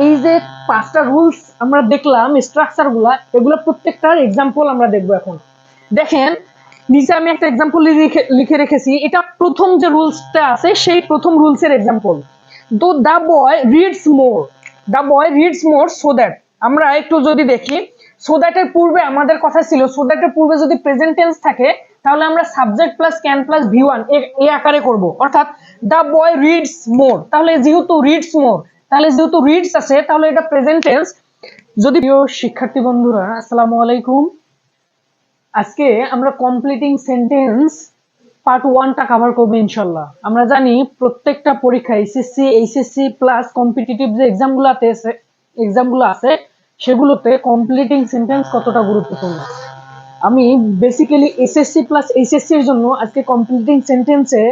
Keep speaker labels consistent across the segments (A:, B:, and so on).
A: এই যে পাঁচটা রুলস আমরা দেখলাম, স্ট্রাকচার গুলা, এগুলো প্রত্যেকটার এক্সাম্পল আমরা দেখবো এখন। দেখেন নিচে আমি একটা এক্সাম্পল লিখে রেখেছি, এটা প্রথম যে রুলসটা আছে সেই প্রথম রুলসের এক্সাম্পল। তো the boy reads more, the boy reads more so that, আমরা একটু যদি দেখি সো দ্যাটের পূর্বে আমাদের কথা ছিল সো দ্যাটের পূর্বে যদি প্রেজেন্ট টেন্স থাকে তাহলে আমরা subject plus can plus V1 এই আকারে করব, অর্থাৎ দ্য বয় রিডস মোর, তাহলে যেহেতু রিডস মোর, তাহলে যেহেতু রিডস আছে তাহলে এটা প্রেজেন্ট টেন্স। যদি প্রিয় শিক্ষার্থী বন্ধুরা আসসালামু আলাইকুম, আজকে আমরা কমপ্লিটিং সেন্টেন্স পার্ট 1টা কভার করব ইনশাআল্লাহ। আমরা জানি প্রত্যেকটা পরীক্ষা এসএসসি, এইচএসসি প্লাস কম্পিটিটিভ যে এক্সামগুলো আছে সেগুলোতে কমপ্লিটিং সেন্টেন্স কতটা গুরুত্বপূর্ণ। আমি বেসিক্যালি এসএসসি প্লাস এইচএসসি এর জন্য আজকে কমপ্লিটিং সেন্টেন্সে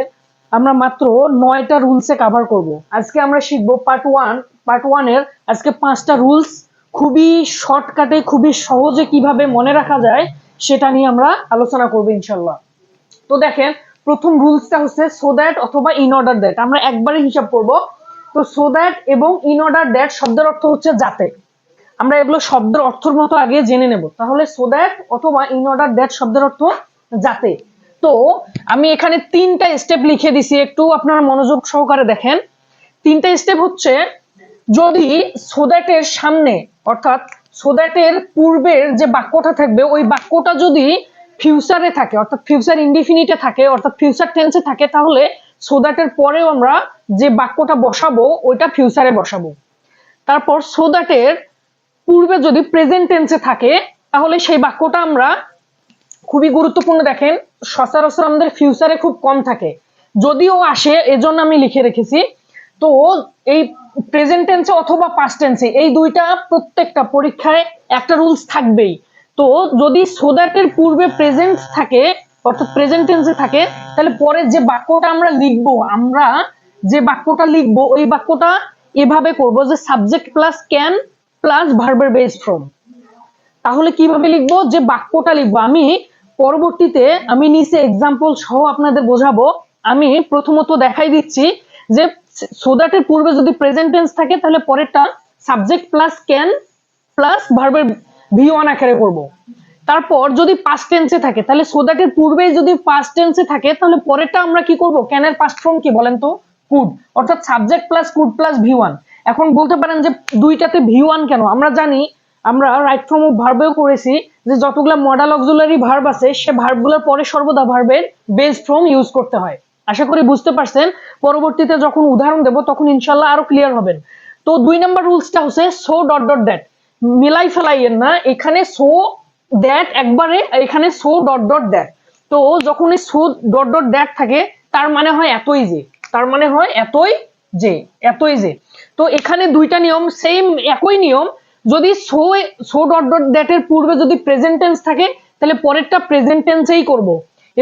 A: আমরা মাত্র 9টা রুলসে কভার করব। আজকে আমরা শিখব পার্ট 1 এর আজকে 5টা রুলস, খুবই শর্টকাটে খুবই সহজে কিভাবে মনে রাখা যায় সেটা নিয়ে আমরা আলোচনা করব ইনশাআল্লাহ। তো দেখেন প্রথম রুলসটা হচ্ছে সো দ্যাট অথবা ইন অর্ডার দ্যাট, আমরা একবারে হিসাব করব। তো সো দ্যাট এবং ইন অর্ডার দ্যাট শব্দের অর্থ হচ্ছে যাতে, আমরা এগুলো শব্দের অর্থের মতো আগে জেনে নেব। তাহলে সো দ্যাট অথবা ইন অর্ডার দ্যাট শব্দের অর্থ যাতে। তো আমি এখানে 3টা স্টেপ লিখে দিছি, একটু আপনারা মনোযোগ সহকারে দেখেন। 3টা স্টেপ হচ্ছে, যদি সো দ্যাট এর সামনে অর্থাৎ সো দ্যাট এর পূর্বের যে বাক্যটা থাকবে ওই বাক্যটা যদি ফিউচারে থাকে অর্থাৎ ফিউচার ইনডিফিনিটে থাকে অর্থাৎ ফিউচার টেন্সে থাকে তাহলে সো দ্যাট এর পরেও আমরা যে বাক্যটা বসাবো ওইটা ফিউচারে বসাবো। তারপর সো দ্যাট এর পূর্বে যদি প্রেজেন্ট টেন্সে থাকে তাহলে সেই বাক্যটা আমরা, খুবই গুরুত্বপূর্ণ দেখেন, সচরাচর আমাদের ফিউচারে খুব কম থাকে, যদিও আসে এজন্য আমি লিখে রেখেছি। তো এই প্রেজেন্ট টেন্সে অথবা পাস্ট টেন্সে এই দুইটা প্রত্যেকটা পরীক্ষায় একটা রুলস থাকবেই। তো যদি সো দ্যাট এর পূর্বে প্রেজেন্ট থাকে অর্থাৎ প্রেজেন্ট টেন্সে থাকে তাহলে পরে যে বাক্যটা আমরা লিখবো, আমরা যে বাক্যটা লিখবো ওই বাক্যটা এভাবে করব যে সাবজেক্ট প্লাস ক্যান প্লাস ভার্বের বেস ফ্রম। তাহলে কিভাবে লিখবো, যে বাক্যটা লিখবো আমি পরবর্তীতে আমি নিচে এক্সাম্পল সহ আপনাদের বোঝাবো। আমি প্রথমত দেখাই দিচ্ছি যে সো দ্যাট এর পূর্বে যদি প্রেজেন্ট টেন্স থাকে তাহলে পরেরটা সাবজেক্ট প্লাস ক্যান প্লাস ভার্বের ভি1 আকারে করব। তারপর যদি পাস্ট টেন্সে থাকে তাহলে সো দ্যাট এর পূর্বে যদি পাস্ট টেন্সে থাকে তাহলে পরেরটা আমরা কি করব, ক্যানের পাস্ট ফর্ম কি বলেন তো, কুড, অর্থাৎ subject plus could plus V1. এখন বলতে পারেন যে দুইটাতে ভি1 কেন, আমরা জানি আমরা রাইট ফর্ম অফ ভার্বেও করেছি যে যতগুলা মডাল অক্সিলারি ভার্ব আছে সে ভার্বগুলোর পরে সর্বদা ভার্বের বেস ফর্ম ইউজ করতে হয়। আশা করি বুঝতে পারছেন, পরবর্তীতে যখন উদাহরণ দেব তখন ইনশাআল্লাহ আরো ক্লিয়ার হবেন। তো 2 নম্বর রুলসটা হচ্ছে সো ডট ডট দ্যাট, মিলাই ফেলাইয়েন না, এখানে সো দ্যাট একবারে, এখানে সো ডট ডট দ্যাট। তো যখন এই সো ডট ডট দ্যাট থাকে তার মানে হয় এতই যে, তার মানে হয় এতই যে, এতই যে। তো এখানে দুইটা নিয়ম সেম, একই নিয়ম। যদি সো ডট ডট দ্যাট এর পূর্বে যদি প্রেজেন্ট টেন্স থাকে তাহলে পরেরটা প্রেজেন্ট টেন্সেই করব,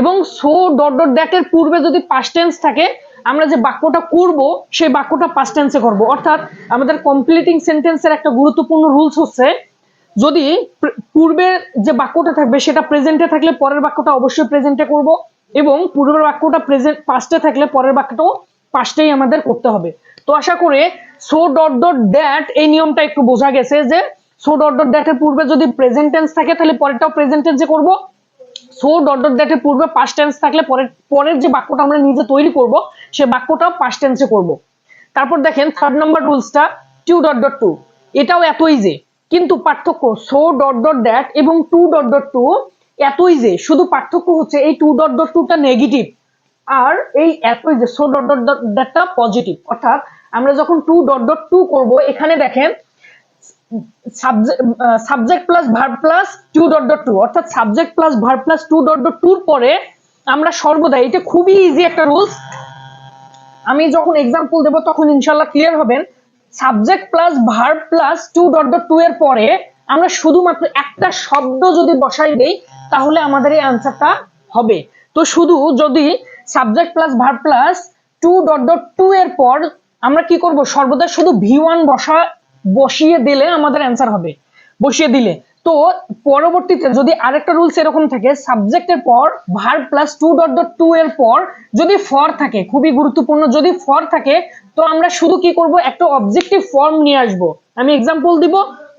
A: এবং সো ডট ডট দ্যাট এর পূর্বে যদি পাস্ট টেন্স থাকে আমরা যে বাক্যটা করব সেই বাক্যটা পাস্ট টেন্সে করব। অর্থাৎ আমাদের কমপ্লিটিং সেন্টেন্সের একটা গুরুত্বপূর্ণ রুলস হচ্ছে, যদি পূর্বের যে বাক্যটা থাকবে সেটা প্রেজেন্টে থাকলে পরের বাক্যটা অবশ্যই প্রেজেন্টে করব, এবং পূর্বের বাক্যটা প্রেজেন্ট পাস্টে থাকলে পরের বাক্যটাও পাস্টেই আমাদের করতে হবে। তো আশা করে সো ডট ডট দ্যাট এই নিয়মটা একটু বোঝা গেছে যে সো ডট ডট দ্যাট এর পূর্বে যদি প্রেজেন্ট টেন্স থাকে তাহলে পরেরটাও প্রেজেন্ট টেন্সে করব, সো ডট ডট দ্যাট এর পূর্বে পাস্ট টেন্স থাকলে পরের যে বাক্যটা আমরা নিজে তৈরি করব সে বাক্যটাও পাস্ট টেন্সে করব। তারপর দেখেন 3rd নাম্বার রুলসটা টু ডট ডট টু, এটাও এতই যে, কিন্তু পার্থক্য সো ডট ডট দ্যাট এবং টু ডট ডট টু এতই যে, শুধু পার্থক্য হচ্ছে এই টু ডট ডট টুটা নেগেটিভ আর এই এতই যে সো ডট ডট দ্যাটটা পজিটিভ। অর্থাৎ আমরা যখন টু ডট ডট টু করব এখানে দেখেন subject plus verb plus two dot dot to, অর্থাৎ subject plus verb plus two dot dot টুর পরে আমরা সর্বদা, এটা খুবই ইজি একটা রুলস, আমি যখন এক্সাম্পল দেব তখন ইনশাআল্লাহ ক্লিয়ার হবেন, subject plus verb plus two dot dot to এর পরে আমরা শুধুমাত্র একটা শব্দ যদি বসাই দেই তাহলে আমাদের এই আনসারটা হবে। তো শুধু যদি subject plus verb plus two dot dot to এর পর আমরা কি করব, সর্বদা শুধু ভি1 বসিয়ে দিলে আমাদের অ্যান্সার হবে, বসিয়ে দিলে। তো পরবর্তীতে যদি আরেকটা রুলস এরকম থাকে, সাবজেক্টের পর verb plus two dot dot to এর পর যদি ফর থাকে, খুবই গুরুত্বপূর্ণ, যদি ফর থাকে তো আমরা শুধু কি করব, একটা অবজেক্টিভ ফর্ম নিয়ে আসব। আমি এক্সাম্পল দিব,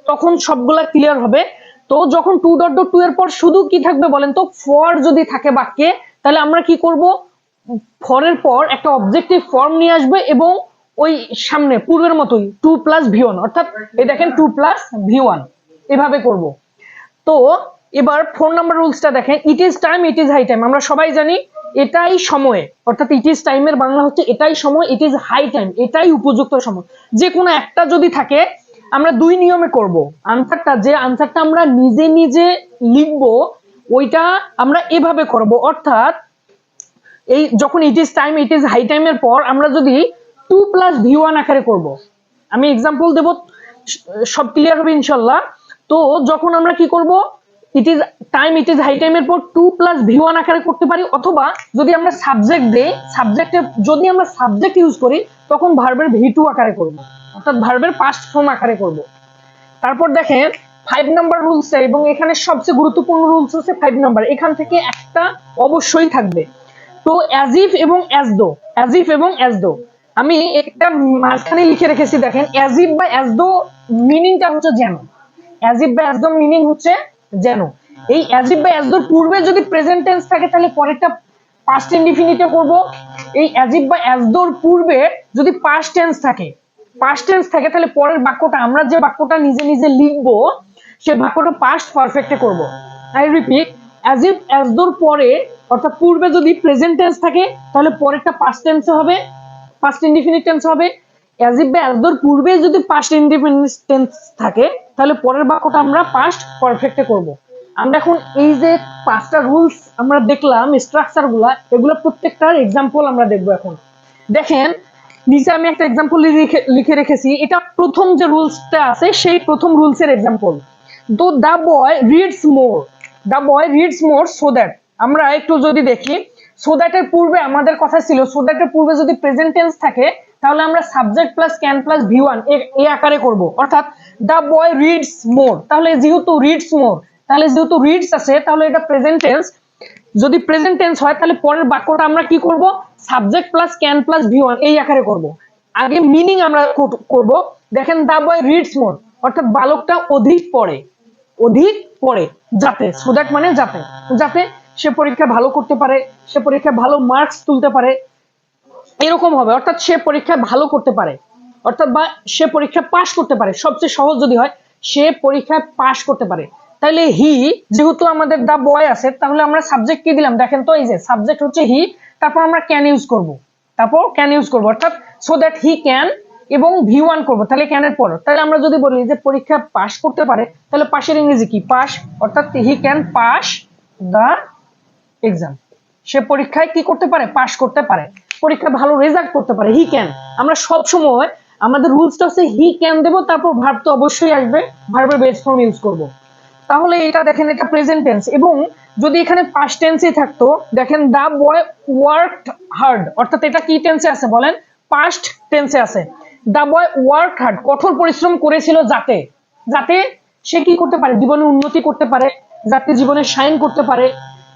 A: তখন সবগুলা ক্লিয়ার হবে। তো যখন টু ডট ডট টু এর পর শুধু কি থাকবে বলেন তো, ফর যদি থাকে বাক্যে, তাহলে আমরা কি করব, ফরের পর একটা অবজেক্টিভ ফর্ম নিয়ে আসবে এবং ওই সামনে পূর্বের মতোই টু প্লাস ভি ওয়ান, অর্থাৎ এই দেখেন টু প্লাস ভি ওয়ান, এভাবে করব। তো এবার 4 নাম্বার রুলসটা দেখেন, it is time, it is high time. আমরা সবাই জানি এটাই সময়, অর্থাৎ ইট ইজ টাইমের বাংলা হচ্ছে এটাই সময়, ইট ইজ হাই টাইম এটাই উপযুক্ত সময়। যে কোনো একটা যদি থাকে আমরা দুই নিয়মে করব। আনসারটা, যে আনসারটা আমরা নিজে নিজে লিখব ওইটা আমরা এভাবে করব, অর্থাৎ এই যখন it is time, it is high টাইমের পর আমরা যদি টু প্লাস ভি ওয়ান আকারে করব। আমি এক্সাম্পল দেব, সব ক্লিয়ার হবে ইনশাল্লাহ। তো যখন আমরা কি করব, it is time, it is high টাইমের পর টু প্লাস ভি ওয়ান আকারে করতে পারি, অথবা যদি আমরা সাবজেক্ট দেই, সাবজেক্টে যদি আমরা সাবজেক্ট ইউজ করি তখন ভার্বের ভি টু আকারে করব, অর্থাৎ ভার্বের পাস্ট ফর্ম আকারে করব। তারপর দেখেন 5 নাম্বার রুলস, এবং এখানে সবচেয়ে গুরুত্বপূর্ণ রুলস হচ্ছে 5 নাম্বার, এখান থেকে একটা অবশ্যই থাকবে। তো অ্যাজ ইফ এবং অ্যাজ দো, অ্যাজ ইফ এবং অ্যাজ দো আমি একটা মাঝখানে লিখে রেখেছি, দেখেন অ্যাজ ইফ বা অ্যাজ দো মিনিংটা হচ্ছে যেন, অ্যাজ ইফ বা অ্যাজ দো মিনিং হচ্ছে যেন। এই অ্যাজ ইফ বা অ্যাজ দোর পূর্বে যদি প্রেজেন্ট টেন্স থাকে তাহলে পরেরটা পাস্ট ইনডিফিনিটে করব। এই অ্যাজ ইফ বা অ্যাজ দোর পূর্বে যদি পাস্ট টেন্স থাকে, পাস্ট টেন্স থাকে, তাহলে পরের বাক্যটা আমরা যে বাক্যটা নিজে নিজে লিখবো সেই বাক্যটা পাস্ট পারফেক্টে করব। I repeat, as if as দোর পরে অর্থাৎ পূর্বে যদি প্রেজেন্ট টেন্স থাকে তাহলে পরেরটা পাস্ট টেন্সে হবে, পাস্ট ইনডিফিনিট টেন্স হবে। অ্যাজ ইফ বা অ্যাজ দোর পূর্বে যদি পাস্ট ইনডিফিনিট টেন্স থাকে তাহলে পরের বাক্যটা আমরা পাস্ট পারফেক্টে করব। আমরা এখন এই যে 5টা রুলস আমরা দেখলাম, স্ট্রাকচার গুলা, এগুলো প্রত্যেকটার এক্সাম্পল আমরা দেখবো এখন। দেখেন নিচে আমি একটা এক্সাম্পল লিখে রেখেছি, এটা প্রথম যে রুলসটা আছে সেই প্রথম রুলসের এক্সাম্পল। তো the boy reads more, the boy reads more so that, আমরা একটু যদি দেখি, সো দ্যাটের পূর্বে আমাদের কথা ছিল, সো দ্যাটের পূর্বে যদি প্রেজেন্ট টেন্স থাকে তাহলে আমরা subject plus can plus V one এই আকারে করব, অর্থাৎ দ্য বয় রিডস মোর, তাহলে যেহেতু রিডস মোর, তাহলে যেহেতু রিডস আছে তাহলে এটা প্রেজেন্ট টেন্স, যদি প্রেজেন্ট টেন্স হয় তাহলে পরের বাক্যটা আমরা কি করব, subject plus can plus V one এই আকারে করব। আগে মিনিং আমরা করব। দেখেন দ্য বয় রিডস মোর, অর্থাৎ বালকটা অধিক পড়ে, অধিক পড়ে, যাতে, সো দ্যাট মানে যাতে, যাতে সে পরীক্ষা ভালো করতে পারে, সে পরীক্ষায় ভালো মার্কস তুলতে পারে, এরকম হবে, অর্থাৎ সে পরীক্ষায় ভালো করতে পারে, অর্থাৎ বা সে পরীক্ষা পাশ করতে পারে, সবচেয়ে সহজ যদি হয় সে পরীক্ষায় পাশ করতে পারে। তাহলে হি, যেহেতু আমাদের দা বয় আছে তাহলে আমরা সাবজেক্ট কি দিলাম, দেখেন তো এই যে সাবজেক্ট হচ্ছে হি, তারপর আমরা ক্যান ইউজ করব, তারপর ক্যান ইউজ করব, অর্থাৎ সো দ্যাট হি ক্যান এবং ভি ওয়ান করবো, তাহলে ক্যানের পর, তাহলে আমরা যদি বলি যে পরীক্ষা পাশ করতে পারে তাহলে পাশের ইংরেজি কি, পাস, অর্থাৎ he can pass the exam, সে পরীক্ষায় কি করতে পারে, পাস করতে পারে, পরীক্ষা ভালো রেজাল্ট করতে পারে, হি ক্যান। আমরা সব সময় আমাদের রুলসটা হচ্ছে হি ক্যান দেব, তারপর ভার্ব তো অবশ্যই আসবে, ভার্বের বেস ফর্ম ইউজ করব। তাহলে এটা দেখেন এটা প্রেজেন্ট টেন্স, এবং যদি এখানে পাস্ট টেন্সে থাকতো, দেখেন দা বয় ওয়ার্কড হার্ড, অর্থাৎ এটা কি টেন্সে আছে বলেন, পাস্ট টেন্সে আছে। দা বয় ওয়ার্কড হার্ড, কঠোর পরিশ্রম করেছিল যাতে, যাতে সে কি করতে পারে, জীবনে উন্নতি করতে পারে, যাতে জীবনে শাইন করতে পারে,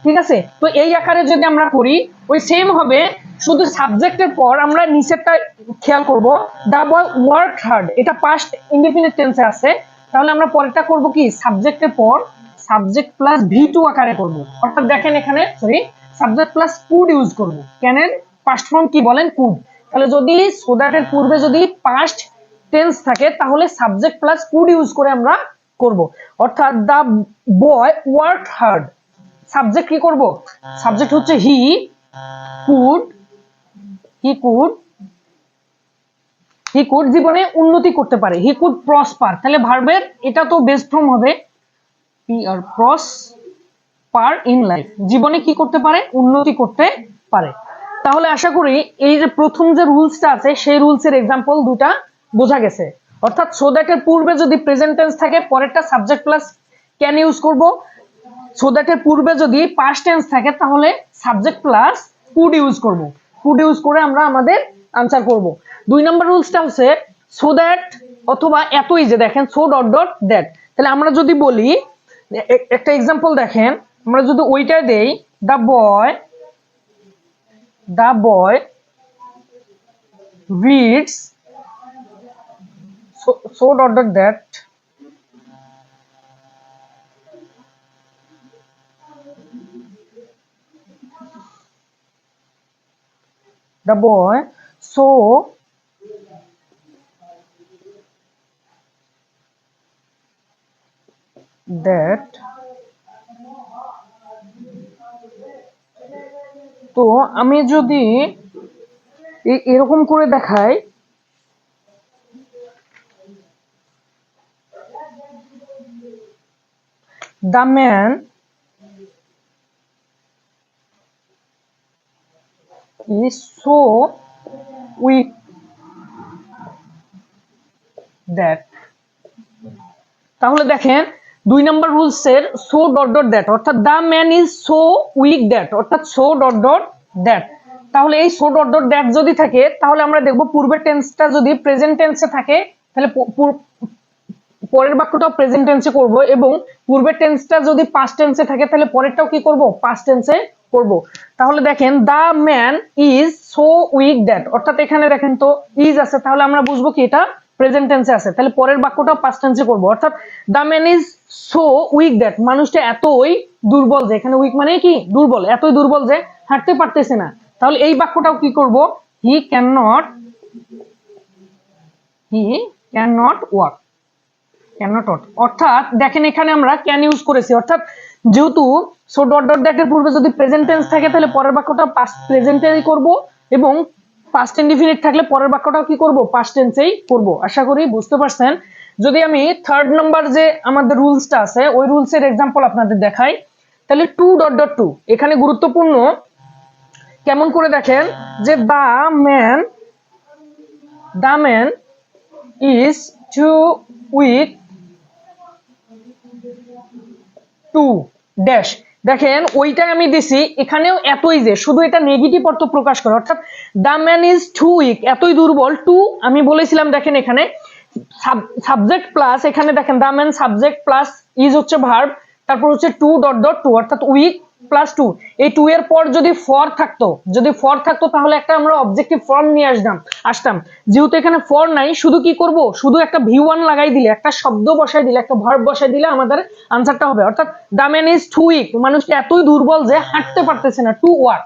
A: ঠিক আছে। তো এই আকারে যদি আমরা করি ওই সেম হবে, শুধু সাবজেক্টের পর আমরা নিচেরটা খেয়াল করব, দা বয় ওয়ার্ক হার্ড, এটা পাস্ট ইনডিফিনিট টেন্সে আছে, তাহলে আমরা পরেরটা করব কি, সাবজেক্টের পর সাবজেক্ট প্লাস ভি টু আকারে করব, অর্থাৎ দেখেন এখানে sorry subject plus could use করব। ক্যানের পাস্ট ফর্ম কি বলেন, কুড। তাহলে যদি সো দ্যাটের পূর্বে যদি পাস্ট টেন্স থাকে তাহলে সাবজেক্ট প্লাস কুড ইউজ করে আমরা করব, অর্থাৎ দা বয় ওয়ার্ক হার্ড, সাবজেক্ট কি করব, সাবজেক্ট হচ্ছে he could, he could, he could জীবনে উন্নতি করতে পারে, হি কুড প্রসপার, তাহলে ভার্বের এটা তো বেস ফর্ম হবে P R prosper in life, জীবনে কি করতে পারে, উন্নতি করতে পারে। তাহলে আশা করি এই যে প্রথম যে রুলসটা আছে সেই রুলসের এক্সাম্পল দুটা বোঝা গেছে, অর্থাৎ সো দ্যাটের পূর্বে যদি প্রেজেন্ট টেন্স থাকে পরেরটা সাবজেক্ট প্লাস ক্যান ইউজ করব, সো দ্যাটের পূর্বে যদি পাস্ট টেন্স থাকে তাহলে সাবজেক্ট প্লাস কুড ইউজ করব, কুড ইউজ করে আমরা আমাদের আনসার করব। 2 নম্বর রুলসটা হচ্ছে সো দ্যাট অথবা এতই, যে দেখেন সো ডট ডট দ্যাট, তাহলে আমরা যদি বলি একটা এক্সাম্পল দেখেন, আমরা যদি ওইটা দেই, the boy reads so dot dot that the boy so that, তো আমি যদি এরকম করে দেখাই, the man is so weak that, তাহলে দেখেন 2 নম্বর রুলস এর সো ডট ডট দ্যাট অর্থাৎ the man is so weak that অর্থাৎ সো ডট ডট দ্যাট। তাহলে এই সো ডট ডট দ্যাট যদি থাকে তাহলে আমরা দেখব পূর্বের টেন্সটা যদি প্রেজেন্ট টেন্সে থাকে তাহলে পরের বাক্যটাও প্রেজেন্ট টেন্সে করব, এবং পূর্বের টেন্সটা যদি পাস্ট টেন্সে থাকে তাহলে পরেরটাও কি করব, পাস্ট টেন্সে করব। তাহলে দেখেন the man is so weak that অর্থাৎ এখানে দেখেন তো ইজ আছে, তাহলে আমরা বুঝবো কি এটা প্রেজেন্ট টেন্সে আছে, তাহলে পরের বাক্যটাও পাস্ট টেন্সে করব। অর্থাৎ the man is so weak that, মানুষটা এতই দুর্বল যে, এখানে উইক মানে কি দুর্বল, এতই দুর্বল যে হাঁটতে পারতেছে না। তাহলে এই বাক্যটাও কি করব, হি ক্যান নট ওয়াক, অর্থাৎ দেখেন এখানে আমরা ক্যান ইউজ করেছি, অর্থাৎ যেহেতু সো ডট ডট দ্যাট এর পূর্বে যদি প্রেজেন্ট টেন্স থাকে তাহলে পরের বাক্যটা পাস্ট প্রেজেন্টেই করব, এবং পাস্ট ইনডিফিনিট থাকলে পরের বাক্যটাও কি করব, পাস্ট টেন্সেই করব। আশা করি বুঝতে পারছেন। যদি আমি থার্ড নাম্বার যে আমাদের রুলসটা আছে ওই রুলস এর एग्जांपल আপনাদের দেখাই, তাহলে টু ডট ডট টু এখানে গুরুত্বপূর্ণ। কেমন করে দেখেন যে the man is too weak to dash, দেখেন ওইটাই আমি দিছি, এখানেও এতই যে, শুধু এটা নেগেটিভ অর্থ প্রকাশ করে, অর্থাৎ the man is too weak এতই দুর্বল, টু আমি বলেছিলাম দেখেন এখানে সাবজেক্ট প্লাস, এখানে দেখেন the man subject plus is হচ্ছে ভার্ব, তারপর হচ্ছে টু ডট ডট টু অর্থাৎ উইক প্লাস টু, এই টু এর পর যদি ফর থাকতো তাহলে একটা আমরা অবজেক্টিভ ফর্ম নিয়ে আসতাম, যেহেতু এখানে ফর নাই, শুধু কি করব, শুধু একটা ভি1 লাগাই দিলে, একটা শব্দ বসাই দিলে, একটা ভার্ব বসাই দিলে আমাদের আনসারটা হবে। অর্থাৎ the man is too weak, মানুষটা এতই দুর্বল যে হাঁটতে পারতেছে না, টু ওয়াক,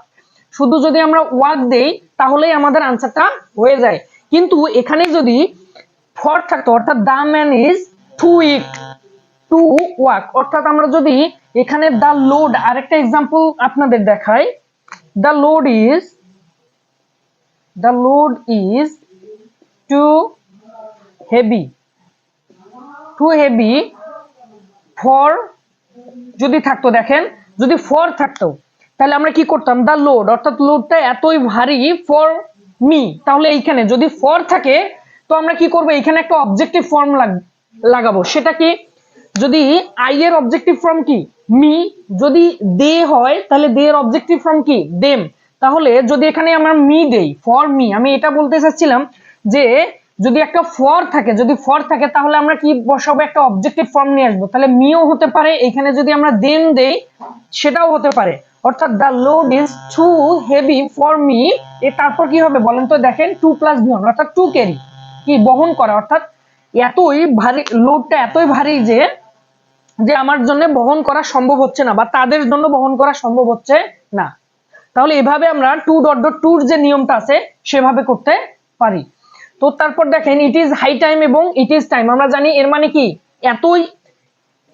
A: শুধু যদি আমরা ওয়াক দেই তাহলেই আমাদের আনসারটা হয়ে যায়। কিন্তু এখানে যদি ফর থাকতো অর্থাৎ the man is too weak to walk, অর্থাৎ আমরা যদি এখানে দ্য লোড, আরেকটা एग्जांपल আপনাদের দেখাই, the load is too heavy for, যদি থাকতো দেখেন, যদি ফর থাকতো তাহলে আমরা কি করতাম, দ্য লোড অর্থাৎ লোডটা এতই ভারী ফর মি, তাহলে এইখানে যদি ফর থাকে তো আমরা কি করব, এখানে একটা অবজেক্টিভ ফর্ম লাগাবো, সেটা কি, যদি আই এর অবজেক্টিভ ফর্ম কি মি, যদি দে হয় তাহলে দে এর অবজেক্টিভ ফর্ম কি দেম, তাহলে যদি এখানে আমরা মি দেই ফর মি, আমি এটা বলতে চাচ্ছিলাম যে যদি একটা ফর থাকে তাহলে আমরা কি বসাবো, একটা অবজেক্টিভ ফর্ম নিয়ে আসবো, তাহলে মিও হতে পারে, এখানে যদি আমরা দেম দেই সেটাও হতে পারে, অর্থাৎ the load is too heavy for me, তারপর কি হবে বলেন তো, দেখেন টু প্লাস ভি1 অর্থাৎ টু ক্যারি, কি বহন করা, অর্থাৎ এতই ভারী, লোডটা এতই ভারী যে আমার জন্য বহন করা সম্ভব হচ্ছে না, বা তাদের জন্য বহন করা সম্ভব হচ্ছে না। তাহলে এভাবে আমরা টু ডট ডট টুর যে নিয়মটা আছে সেভাবে করতে পারি। তো তারপর দেখেন ইট ইজ হাই টাইম এবং ইট ইজ টাইম, আমরা জানি এর মানে কি, এতই,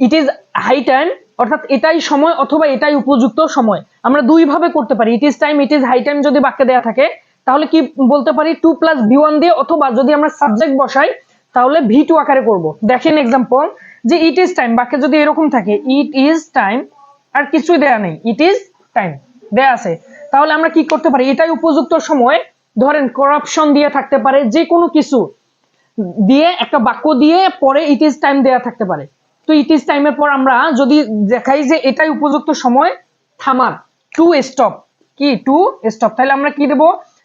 A: ইট ইজ হাই টাইম অর্থাৎ এটাই সময় অথবা এটাই উপযুক্ত সময়, আমরা দুই ভাবে করতে পারি, it is time it is high time যদি বাক্যে দেয়া থাকে তাহলে কি বলতে পারি, টু প্লাস ভি1 দিয়ে, অথবা যদি আমরা সাবজেক্ট বসাই তাহলে ভি2 আকারে করব। দেখেন एग्जांपल যে ইট ইজ টাইম বাক্যে যদি এরকম থাকে, ইট ইজ টাইম আর কিছুই দেয়া নেই, ইট ইজ টাইম দেয়া আছে, তাহলে আমরা কি করতে পারি, এটাই উপযুক্ত সময়, ধরেন করাপশন দিয়ে থাকতে পারে, যে কোনো কিছু দিয়ে একটা বাক্য দিয়ে পরে ইট ইজ টাইম দেয়া থাকতে পারে। তো ইট ইজ টাইমের পর আমরা যদি দেখাই যে এটাই উপযুক্ত সময় থামার, টু স্টপ, কি টু স্টপ, তাহলে আমরা কি দেব,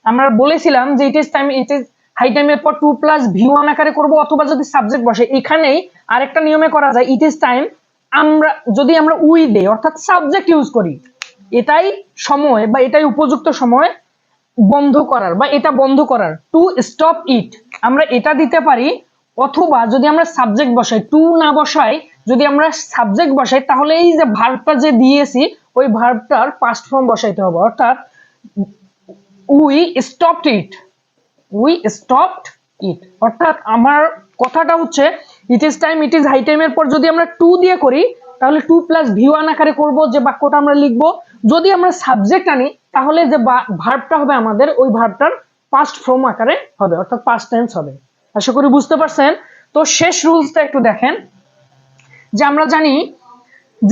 A: আমরা বলেছিলাম যে it is time it is high টাইমের পর টু প্লাস ভি1 আকারে করব, অথবা যদি সাবজেক্ট বসে, এখানেই আরেকটা নিয়মে করা যায়, ইট ইজ টাইম আমরা যদি আমরা উই দেই অর্থাৎ সাবজেক্ট ইউজ করি, এটাই সময় বা এটাই উপযুক্ত সময় বন্ধ করার বা এটা বন্ধ করার, টু স্টপ ইট, আমরা এটা দিতে পারি। অথবা যদি আমরা সাবজেক্ট বসাই, টু না বসাই, যদি আমরা সাবজেক্ট বসাই তাহলে এই যে ভার্বটা যে দিয়েছি ওই ভার্বটার পাস্ট ফর্ম বসাইতে হবে, অর্থাৎ we stopped it, we stopped it. অর্থাৎ আমার কথাটা হচ্ছে it is time, it is high টাইমের পর যদি আমরা টু দিয়ে করি তাহলে টু প্লাস ভি ওয়ান আকারে করব যে বাক্যটা আমরা লিখবো। যদি আমরা সাবজেক্ট আনি তাহলে যে ভার্বটা হবে আমাদের ওই ভার্বটার পাস্ট ফর্ম আকারে হবে, অর্থাৎ পাস্ট টেন্স হবে। আশা করি বুঝতে পারছেন। তো শেষ রুলসটা একটু দেখেন, যে আমরা জানি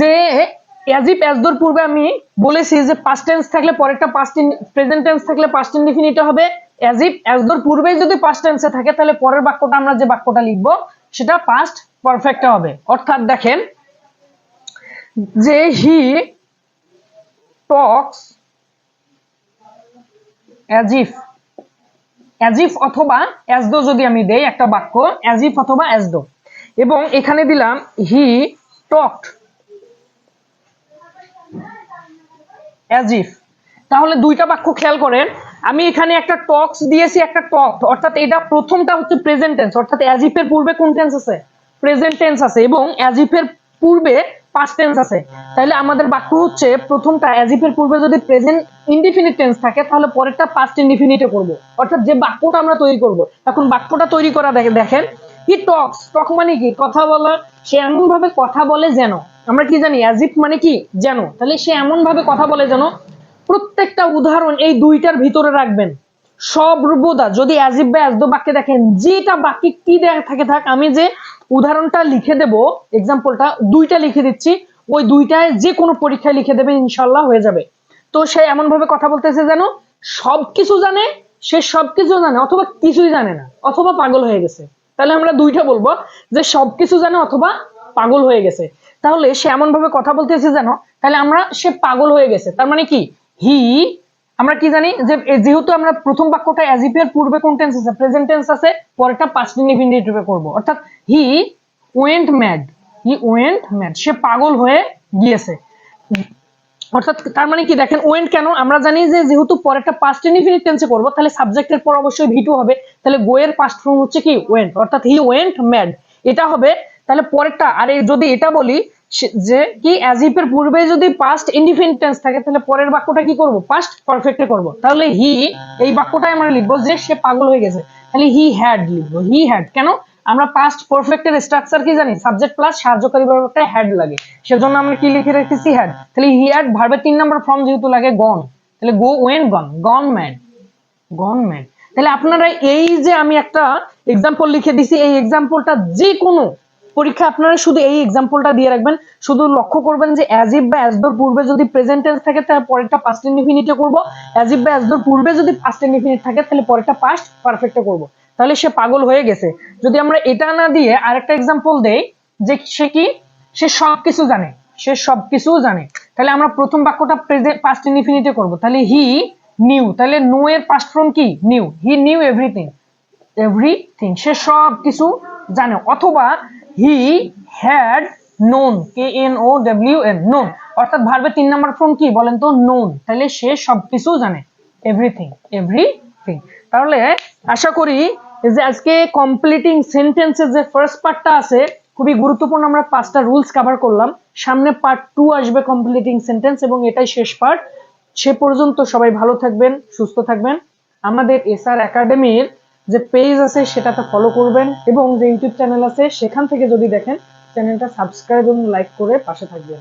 A: যে অ্যাজ ইফ অ্যাজ দোর পূর্বে আমি বলেছি যে পাস্ট টেন্স থাকলে পরেরটা পাস্ট প্রেজেন্ট টেন্স থাকলে পাস্ট ইনডিফিনিট হবে। অ্যাজ ইফ অ্যাজ দোর পূর্বে যদি পাস্ট টেন্সে থাকে তাহলে পরের বাক্যটা আমরা যে বাক্যটা লিখবো সেটা পাস্ট পারফেক্টে হবে। অর্থাৎ দেখেন যে he talks as if, as if অথবা অ্যাজ দো যদি আমি দেই একটা বাক্য অ্যাজ ইফ অথবা অ্যাজ দো, এবং এখানে দিলাম হি টকড অ্যাজ ইফ, তাহলে দুইটা বাক্য খেয়াল করেন। আমি এখানে একটা টক্স দিয়েছি, একটা টকড, অর্থাৎ এটা প্রথমটা হচ্ছে প্রেজেন্ট টেন্স, অর্থাৎ অ্যাজ ইফ এর পূর্বে কোন টেন্স আছে? প্রেজেন্ট টেন্স আছে, এবং অ্যাজ ইফ এর পূর্বে পাস্ট টেন্স আছে। তাহলে আমাদের বাক্য হচ্ছে প্রথমটা অ্যাজ ইফ এর পূর্বে যদি প্রেজেন্ট ইনডিফিনিট টেন্স থাকে তাহলে পরেরটা পাস্ট ইনডিফিনিটে করব, অর্থাৎ যে বাক্যটা আমরা তৈরি করব। এখন বাক্যটা তৈরি করা দেখেন, হি টক্স, টক মানে কি? কথা বলা। সে এমন ভাবে কথা বলে যেন, আমরা কি জানি অ্যাজ ইফ মানে কি? যেন। তাহলে সে এমন ভাবে কথা বলে যেন। প্রত্যেকটা উদাহরণ এই দুইটার ভিতরে রাখবেন সর্বদা। যদি অ্যাজ ইফ বা অ্যাজ দো বাক্যে দেখেন যেটা বাক্যে কি থাকে থাক, আমি যে উদাহরণটা লিখে দেব, এক্সাম্পলটা দুইটা লিখে দিচ্ছি, ওই দুইটায় যে কোনো পরীক্ষায় লিখে দেবেন, ইনশাল্লাহ হয়ে যাবে। তো সে এমন ভাবে কথা বলতেছে যেন সবকিছু জানে, সে সবকিছু জানে অথবা কিছুই জানে না, অথবা পাগল হয়ে গেছে। তাহলে আমরা দুইটা বলবো, যে সবকিছু জানে অথবা পাগল হয়ে গেছে। তাহলে সে এমন ভাবে কথা বলতেছে যেন, তাহলে আমরা সে পাগল হয়ে গেছে, তার মানে কি? হি, আমরা কি জানি যে যেহেতু আমরা প্রথম বাক্যটা অ্যাজ ইফ এর পূর্বে কোন টেন্স আছে? প্রেজেন্ট টেন্স আছে, পরেরটা পাস্ট ইনডিফিনিট রূপে করব, অর্থাৎ he went mad, he went mad, সে পাগল হয়ে গিয়েছে। অর্থাৎ তার মানে কি দেখেন, ওয়েন্ট কেন? আমরা জানি যে যেহেতু পরেরটা পাস্ট ইনডিফিনিট টেন্সে করব তাহলে সাবজেক্টের পর অবশ্যই ভি টু হবে, তাহলে গো এর পাস্ট ফর্ম হচ্ছে কি? ওয়েন্ট, অর্থাৎ হি ওয়েন্ট ম্যাড, এটা হবে। তাহলে পরেরটা, আর যদি এটা বলি যে কি অ্যাজ ইফ এর পূর্বে যদি পাস্ট ইনডিফিনিট টেন্স থাকে তাহলে পরের বাক্যটা কি করব? পাস্ট পারফেক্টে করব। তাহলে হি, এই বাক্যটাই আমরা লিখবো যে সে পাগল হয়ে গেছে, তাহলে হি হ্যাড লিখবো। হি হ্যাড কেন? আমরা পাস্ট পারফেক্টের স্ট্রাকচার কি জানি? সাবজেক্ট প্লাস সাহায্যকারী ভার্বটা হ্যাড লাগে, সেজন্য আমরা কি লিখে রেখেছি? হ্যাড। তাহলে হি হ্যাড ভার্বের 3 নাম্বার ফর্ম যেহেতু লাগে গন, তাহলে গো ওয়েন্ট গন, গন ম্যাড, গন ম্যাড। তাহলে আপনারা এই যে আমি একটা এক্সাম্পল লিখে দিছি, এই এক্সাম্পলটা যে কোনো পরীক্ষা আপনারা শুধু এই এক্সাম্পলটা দিয়ে রাখবেন। শুধু লক্ষ্য করবেন যে অ্যাজ ইফ বা অ্যাজ দোর পূর্বে যদি প্রেজেন্ট টেন্স থাকে তাহলে পরেরটা পাস্ট ইনডিফিনিটে করব, অ্যাজ ইফ বা অ্যাজ দোর পূর্বে যদি পাস্ট ইনডিফিনিট থাকে তাহলে পরেরটা পাস্ট পারফেক্টে করব। তাহলে সে পাগল হয়ে গেছে। যদি আমরা এটা না দিয়ে আরেকটা এক্সাম্পল দেই, যে সে কি? সে সবকিছু জানে, সে সবকিছু জানে। তাহলে আমরা প্রথম বাক্যটা পাস্ট ইনডিফিনিটে করব, তাহলে হি নিউ, তাহলে নো এর পাস্ট ফর্ম কি? Knew. He knew everything, everything, সে সব কিছু জানে। অথবা he had known, K N O W N, known, অর্থাৎ ভার্বের 3 নাম্বার ফর্ম কি বলেন তো? নোন। তাহলে সে সবকিছু জানে, এভরিথিং, এভরিথিং। তাহলে আশা করি যে আজকে কমপ্লিটিং সেন্টেন্সের যে ফার্স্ট পার্টটা আছে খুবই গুরুত্বপূর্ণ, আমরা 5টা রুলস কভার করলাম। সামনে পার্ট 2 আসবে কমপ্লিটিং সেন্টেন্স, এবং এটাই শেষ পার্ট। সে পর্যন্ত সবাই ভালো থাকবেন, সুস্থ থাকবেন। আমাদের এসআর একাডেমির যে পেজ আছে সেটাতে ফলো করবেন, এবং যে ইউটিউব চ্যানেল আছে সেখান থেকে যদি দেখেন চ্যানেলটা সাবস্ক্রাইব এবং লাইক করে পাশে থাকবেন।